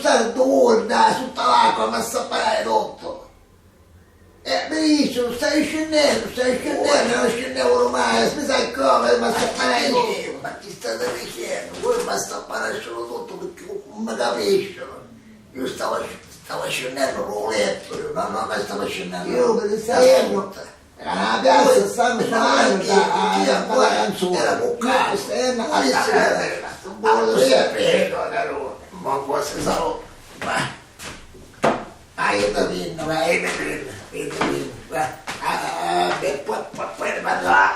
stare 2 ore sotto l'acqua, ma sapere tutto. E mi dice, stai scendendo, non scendevo mai, mi sai come, ma sapere io, ma ti state dicendo, voi mi sapere solo tutto perché non mi capiscono. Io stavo scendendo con un letto, non mi stavo scendendo. Io per il saggio, la piazza stanno suonando la canzone. Era con calcio, ma quasi sarò, ma io ti vinno, poi ne parliamo.